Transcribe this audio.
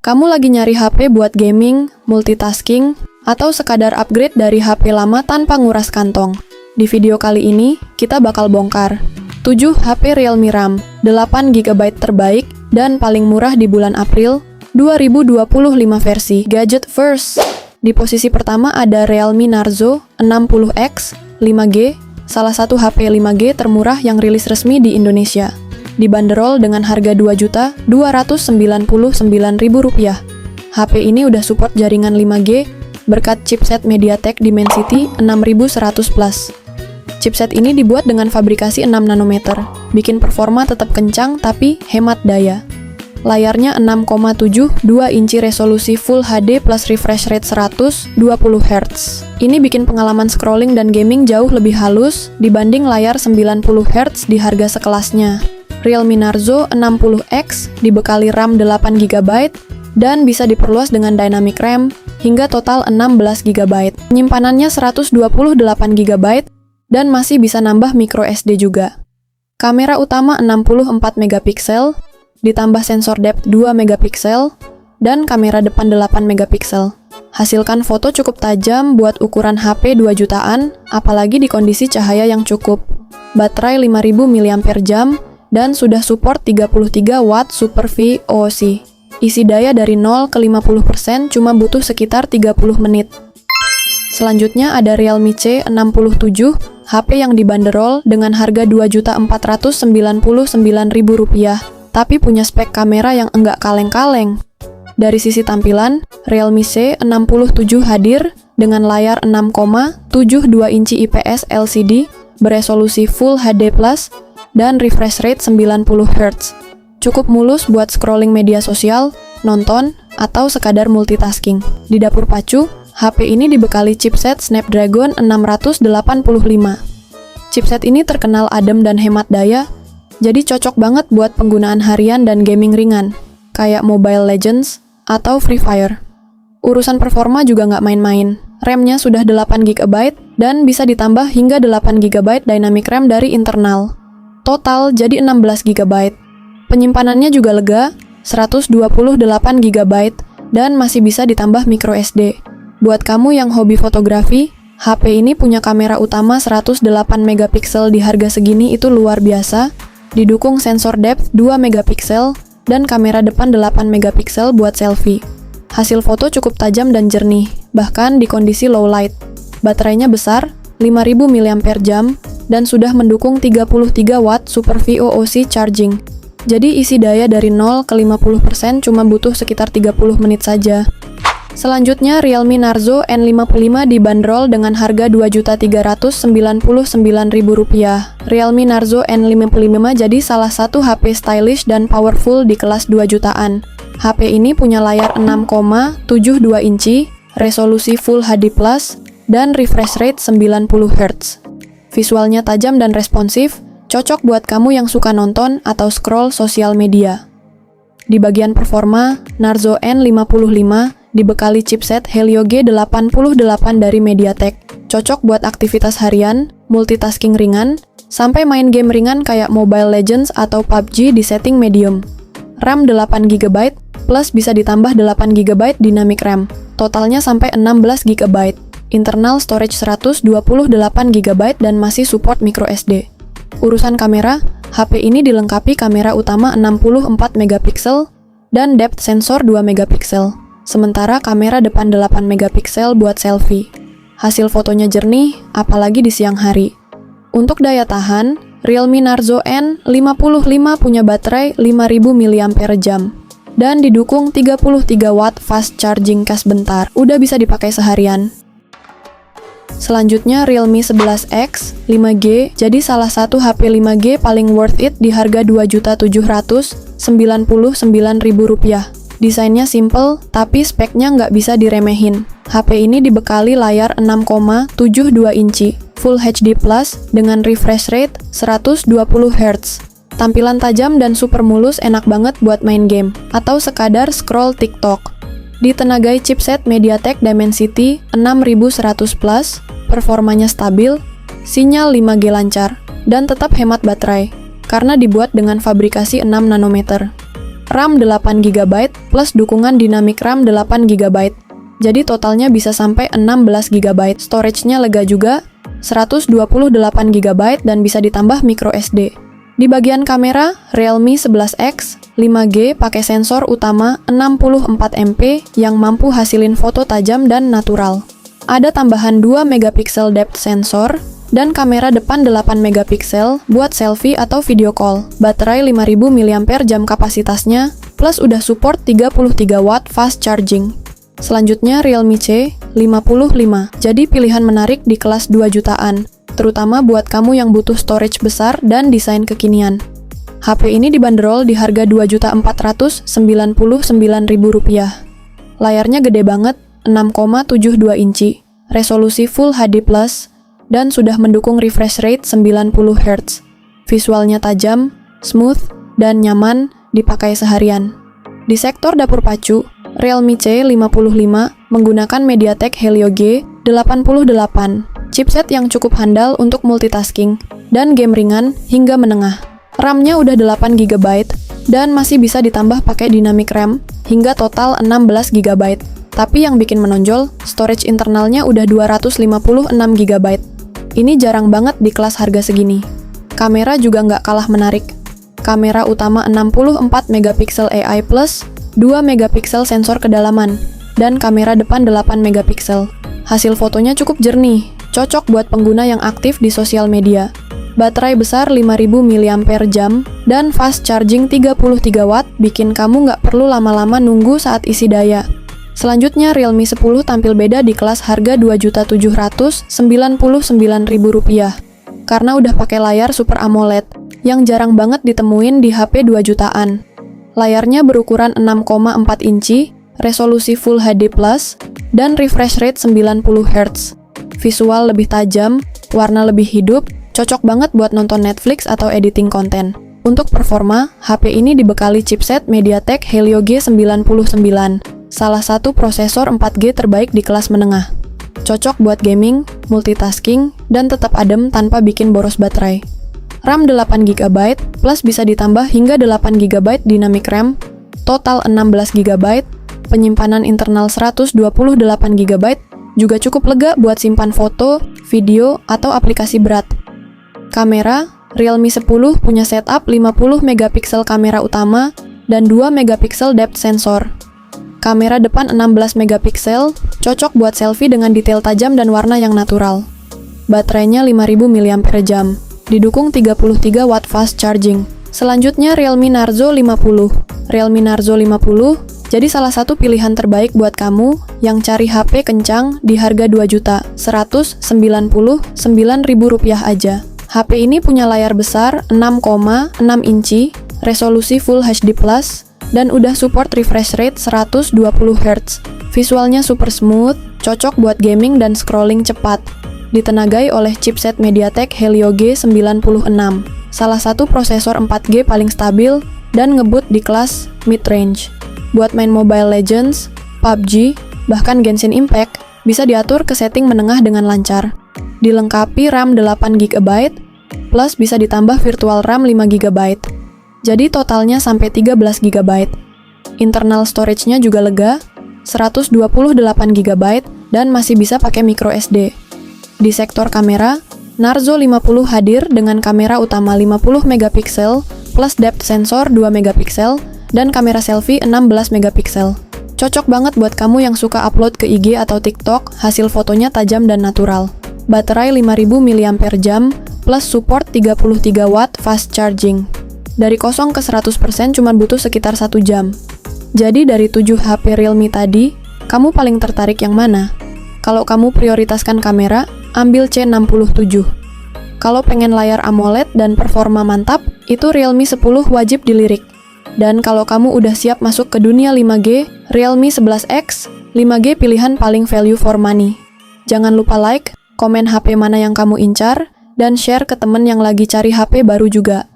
Kamu lagi nyari HP buat gaming, multitasking, atau sekadar upgrade dari HP lama tanpa nguras kantong? Di video kali ini, kita bakal bongkar 7 HP Realme RAM 8GB terbaik dan paling murah di bulan April 2025 versi Gadget First. Di posisi pertama ada Realme Narzo 60X 5G, salah satu HP 5G termurah yang rilis resmi di Indonesia. Dibanderol dengan harga Rp2.299.000. HP ini udah support jaringan 5G berkat chipset MediaTek Dimensity 6100+. Chipset ini dibuat dengan fabrikasi 6 nanometer, bikin performa tetap kencang tapi hemat daya. Layarnya 6,72 inci resolusi Full HD plus refresh rate 120 Hz. Ini bikin pengalaman scrolling dan gaming jauh lebih halus dibanding layar 90 Hz di harga sekelasnya. Realme Narzo 60X dibekali RAM 8GB dan bisa diperluas dengan dynamic RAM hingga total 16GB. Penyimpanannya 128GB dan masih bisa nambah micro SD juga. Kamera utama 64MP, ditambah sensor depth 2MP dan kamera depan 8MP. Hasilkan foto cukup tajam buat ukuran HP 2 jutaan, apalagi di kondisi cahaya yang cukup. Baterai 5000 mAh dan sudah support 33 Watt Super VOC. Isi daya dari 0 ke 50% cuma butuh sekitar 30 menit. Selanjutnya ada Realme C67, HP yang dibanderol dengan harga Rp2.499.000, tapi punya spek kamera yang enggak kaleng-kaleng. Dari sisi tampilan, Realme C67 hadir dengan layar 6,72 inci IPS LCD beresolusi Full HD+, dan refresh rate 90 Hz. Cukup mulus buat scrolling media sosial, nonton, atau sekadar multitasking. Di dapur pacu, HP ini dibekali chipset Snapdragon 685. Chipset ini terkenal adem dan hemat daya, jadi cocok banget buat penggunaan harian dan gaming ringan, kayak Mobile Legends atau Free Fire. Urusan performa juga nggak main-main. RAM-nya sudah 8GB dan bisa ditambah hingga 8GB dynamic RAM dari internal. Total jadi 16GB. Penyimpanannya juga lega, 128GB dan masih bisa ditambah micro SD. Buat kamu yang hobi fotografi, HP ini punya kamera utama 108MP di harga segini itu luar biasa, didukung sensor depth 2MP dan kamera depan 8MP buat selfie. Hasil foto cukup tajam dan jernih, bahkan di kondisi low light. Baterainya besar, 5000 mAh, dan sudah mendukung 33 Watt Super VOC charging. Jadi isi daya dari 0 ke 50% cuma butuh sekitar 30 menit saja. Selanjutnya Realme Narzo N55 dibanderol dengan harga Rp2.399.000. Realme Narzo N55 jadi salah satu HP stylish dan powerful di kelas 2 jutaan. HP ini punya layar 6,72 inci, resolusi Full HD+, dan refresh rate 90 Hz. Visualnya tajam dan responsif, cocok buat kamu yang suka nonton atau scroll sosial media. Di bagian performa, Narzo N55 dibekali chipset Helio G88 dari MediaTek. Cocok buat aktivitas harian, multitasking ringan, sampai main game ringan kayak Mobile Legends atau PUBG di setting medium. RAM 8GB, plus bisa ditambah 8GB dynamic RAM. Totalnya sampai 16GB. Internal storage 128GB dan masih support micro SD. Urusan kamera, HP ini dilengkapi kamera utama 64MP dan depth sensor 2MP. Sementara kamera depan 8MP buat selfie. Hasil fotonya jernih, apalagi di siang hari. Untuk daya tahan, Realme Narzo N55 punya baterai 5000 mAh dan didukung 33 Watt fast charging cas bentar. Udah bisa dipakai seharian. Selanjutnya Realme 11X 5G jadi salah satu HP 5G paling worth it di harga Rp2.799.000. Desainnya simple, tapi speknya nggak bisa diremehin. HP ini dibekali layar 6,72 inci, Full HD+, dengan refresh rate 120 Hz. Tampilan tajam dan super mulus enak banget buat main game, atau sekadar scroll TikTok. Ditenagai chipset MediaTek Dimensity 6100+, performanya stabil, sinyal 5G lancar, dan tetap hemat baterai, karena dibuat dengan fabrikasi 6 nanometer. RAM 8GB plus dukungan Dynamic RAM 8GB. Jadi totalnya bisa sampai 16GB. Storage-nya lega juga, 128GB dan bisa ditambah microSD. Di bagian kamera, Realme 11X 5G pakai sensor utama 64MP yang mampu hasilin foto tajam dan natural. Ada tambahan 2MP depth sensor dan kamera depan 8MP buat selfie atau video call. Baterai 5000 mAh kapasitasnya, plus udah support 33W fast charging. Selanjutnya Realme C55, jadi pilihan menarik di kelas 2 jutaan, terutama buat kamu yang butuh storage besar dan desain kekinian. HP ini dibanderol di harga Rp2.499.000. Layarnya gede banget, 6,72 inci, resolusi Full HD+, dan sudah mendukung refresh rate 90Hz. Visualnya tajam, smooth, dan nyaman dipakai seharian. Di sektor dapur pacu, Realme C55 menggunakan MediaTek Helio G88, chipset yang cukup handal untuk multitasking dan game ringan hingga menengah. RAM-nya udah 8GB dan masih bisa ditambah pakai Dynamic RAM hingga total 16GB. Tapi yang bikin menonjol, storage internalnya udah 256GB. Ini jarang banget di kelas harga segini. Kamera juga nggak kalah menarik. Kamera utama 64MP AI+, 2MP sensor kedalaman, dan kamera depan 8MP. Hasil fotonya cukup jernih, cocok buat pengguna yang aktif di sosial media. Baterai besar 5000 mAh dan fast charging 33W bikin kamu nggak perlu lama-lama nunggu saat isi daya. Selanjutnya Realme 10 tampil beda di kelas harga Rp2.799.000 karena udah pakai layar Super AMOLED yang jarang banget ditemuin di HP 2 jutaan. Layarnya berukuran 6,4 inci, resolusi Full HD+, dan refresh rate 90Hz. Visual lebih tajam, warna lebih hidup, cocok banget buat nonton Netflix atau editing konten. Untuk performa, HP ini dibekali chipset MediaTek Helio G99, salah satu prosesor 4G terbaik di kelas menengah. Cocok buat gaming, multitasking, dan tetap adem tanpa bikin boros baterai. RAM 8GB plus bisa ditambah hingga 8GB Dynamic RAM, total 16GB, penyimpanan internal 128GB, juga cukup lega buat simpan foto, video, atau aplikasi berat. Kamera, Realme 10 punya setup 50MP kamera utama dan 2MP depth sensor. Kamera depan 16MP, cocok buat selfie dengan detail tajam dan warna yang natural. Baterainya 5000 mAh. Didukung 33W fast charging. Selanjutnya Realme Narzo 50. Realme Narzo 50 jadi salah satu pilihan terbaik buat kamu yang cari HP kencang di harga Rp2.199.000 aja. HP ini punya layar besar 6,6 inci, resolusi Full HD+, dan udah support refresh rate 120Hz. Visualnya super smooth, cocok buat gaming dan scrolling cepat. Ditenagai oleh chipset MediaTek Helio G96, salah satu prosesor 4G paling stabil dan ngebut di kelas mid-range. Buat main Mobile Legends, PUBG, bahkan Genshin Impact, bisa diatur ke setting menengah dengan lancar. Dilengkapi RAM 8GB, plus bisa ditambah virtual RAM 5GB. Jadi totalnya sampai 13GB. Internal storage-nya juga lega, 128GB, dan masih bisa pakai microSD. Di sektor kamera, Narzo 50 hadir dengan kamera utama 50MP plus depth sensor 2MP dan kamera selfie 16MP. Cocok banget buat kamu yang suka upload ke IG atau TikTok, hasil fotonya tajam dan natural. Baterai 5000 mAh plus support 33W fast charging. Dari 0 ke 100% cuma butuh sekitar 1 jam. Jadi dari 7 HP Realme tadi, kamu paling tertarik yang mana? Kalau kamu prioritaskan kamera, ambil C67. Kalau pengen layar AMOLED dan performa mantap, itu Realme 10 wajib dilirik. Dan kalau kamu udah siap masuk ke dunia 5G, Realme 11X, 5G pilihan paling value for money. Jangan lupa like, komen HP mana yang kamu incar, dan share ke temen yang lagi cari HP baru juga.